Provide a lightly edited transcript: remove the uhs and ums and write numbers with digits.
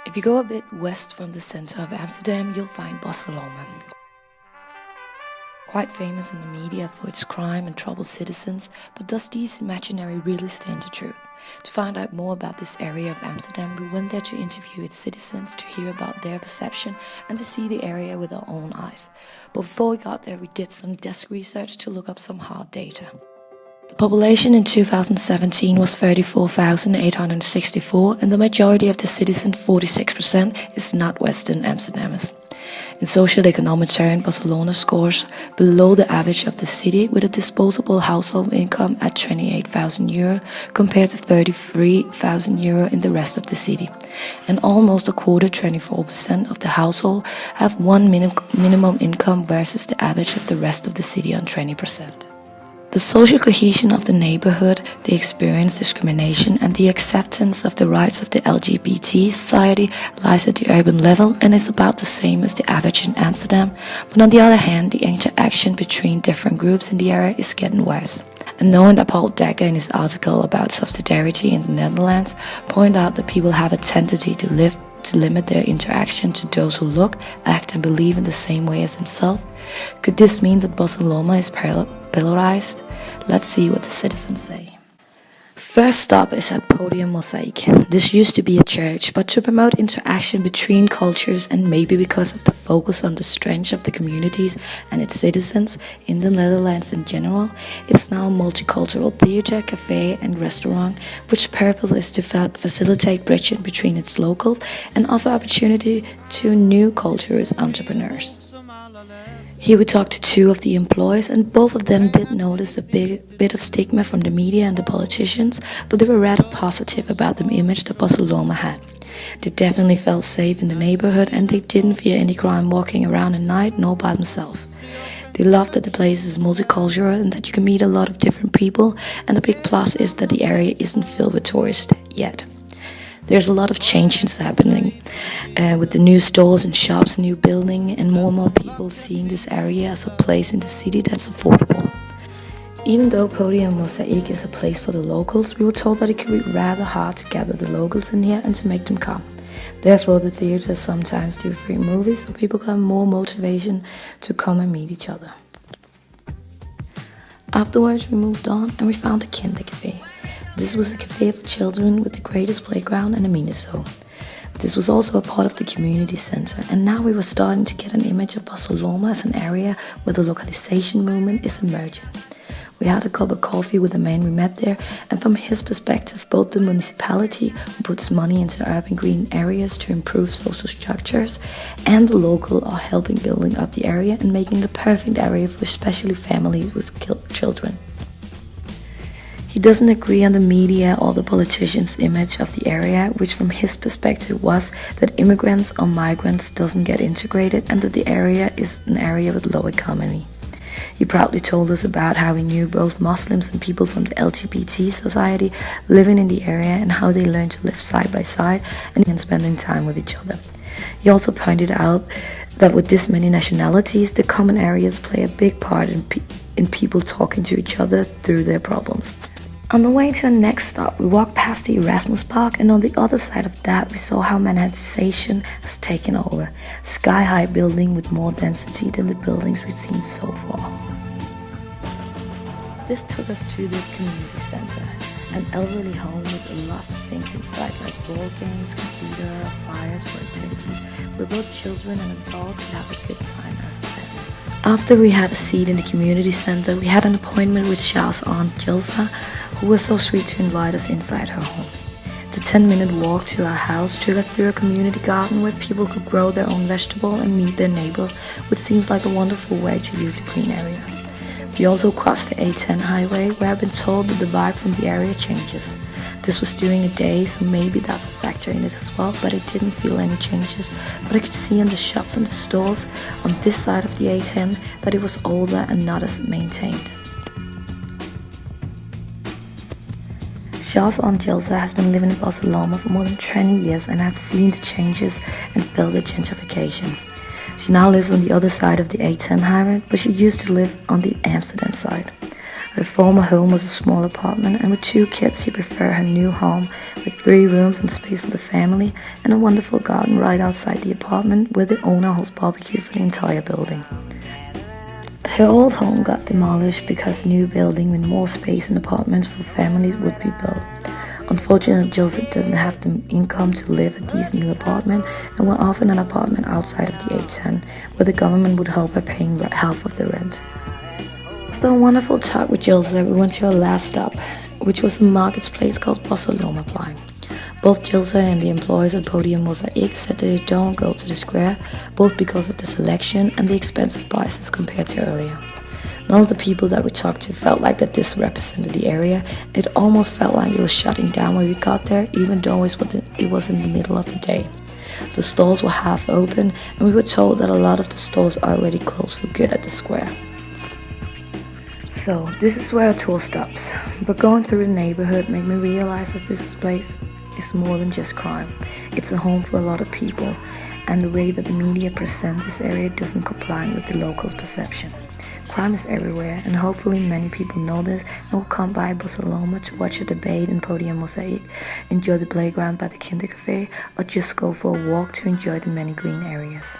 If you go a bit west from the center of Amsterdam, you'll find Lommer. Quite famous in the media for its crime and troubled citizens, but does these imaginary really stand the truth? To find out more about this area of Amsterdam, we went there to interview its citizens, to hear about their perception, and to see the area with our own eyes. But before we got there, we did some desk research to look up some hard data. The population in 2017 was 34,864, and the majority of the citizens, 46%, is not Western Amsterdammers. In socio-economic terms, Barcelona scores below the average of the city, with a disposable household income at €28,000 compared to €33,000 in the rest of the city. And almost a quarter, 24% of the household, have one minimum income versus the average of the rest of the city on 20%. The social cohesion of the neighborhood, the experienced discrimination, and the acceptance of the rights of the LGBT society lies at the urban level and is about the same as the average in Amsterdam, but on the other hand, the interaction between different groups in the area is getting worse. And knowing that Paul Decker in his article about subsidiarity in the Netherlands pointed out that people have a tendency to limit their interaction to those who look, act and believe in the same way as himself. Could this mean that Barcelona is polarized? Let's see what the citizens say. First stop is at Podium Mosaic. This used to be a church, but to promote interaction between cultures and maybe because of the focus on the strength of the communities and its citizens in the Netherlands in general, it's now a multicultural theatre, cafe and restaurant, which purpose is to facilitate bridging between its locals and offer opportunity to new cultures entrepreneurs. Here we talked to two of the employees, and both of them did notice a bit of stigma from the media and the politicians, but they were rather positive about the image that Barcelona had. They definitely felt safe in the neighborhood and they didn't fear any crime walking around at night nor by themselves. They loved that the place is multicultural and that you can meet a lot of different people, and the big plus is that the area isn't filled with tourists yet. There's a lot of changes happening with the new stores and shops, new building, and more people seeing this area as a place in the city that's affordable. Even though Podium Mosaic is a place for the locals, we were told that it could be rather hard to gather the locals in here and to make them come. Therefore, the theatre sometimes do free movies so people have more motivation to come and meet each other. Afterwards, we moved on and we found a Kinder Cafe. This was a cafe for children with the greatest playground and a mini-zoo. This was also a part of the community center, and now we were starting to get an image of Barcelona as an area where the localization movement is emerging. We had a cup of coffee with the man we met there, and from his perspective, both the municipality, who puts money into urban green areas to improve social structures, and the local are helping building up the area and making the perfect area for especially families with children. He doesn't agree on the media or the politicians' image of the area, which from his perspective was that immigrants or migrants doesn't get integrated and that the area is an area with low economy. He proudly told us about how he knew both Muslims and people from the LGBT society living in the area and how they learned to live side by side and spending time with each other. He also pointed out that with this many nationalities, the common areas play a big part in people talking to each other through their problems. On the way to our next stop, we walked past the Erasmus Park, and on the other side of that, we saw how Manhattanization has taken over. Sky-high building with more density than the buildings we've seen so far. This took us to the community center, an elderly home with lots of things inside, like board games, computer, flyers for activities, where both children and adults could have a good time as a family. After we had a seat in the community center, we had an appointment with Charles' aunt Gilsa, who was so sweet to invite us inside her home. The 10-minute walk to our house took us through a community garden where people could grow their own vegetable and meet their neighbor, which seems like a wonderful way to use the green area. We also crossed the A10 highway, where I've been told that the vibe from the area changes. This was during a day, so maybe that's a factor in it as well, but I didn't feel any changes. But I could see in the shops and the stores on this side of the A10 that it was older and not as maintained. Charles' aunt Gilsa has been living in Barcelona for more than 20 years and I've seen the changes and felt the gentrification. She now lives on the other side of the A10 highway, but she used to live on the Amsterdam side. Her former home was a small apartment, and with 2 kids, she preferred her new home with 3 rooms and space for the family and a wonderful garden right outside the apartment where the owner hosts barbecue for the entire building. Her old home got demolished because a new building with more space and apartments for families would be built. Unfortunately, Jilsa didn't have the income to live at these new apartments and were offered an apartment outside of the A10 where the government would help her paying half of the rent. After a wonderful talk with Jilsa, we went to our last stop, which was a marketplace called Lommer. Both Jilsa and the employees at Podium Mosaic said that they don't go to the square, both because of the selection and the expensive prices compared to earlier. None of the people that we talked to felt like that this represented the area. It almost felt like it was shutting down when we got there, even though it was in the middle of the day. The stores were half open, and we were told that a lot of the stores are already closed for good at the square. So this is where our tour stops, but going through the neighborhood made me realize that this place is more than just crime. It's a home for a lot of people, and the way that the media present this area doesn't comply with the locals' perception. Crime is everywhere, and hopefully many people know this and will come by Lommer to watch a debate in Podium Mosaic, enjoy the playground by the Kinder Cafe, or just go for a walk to enjoy the many green areas.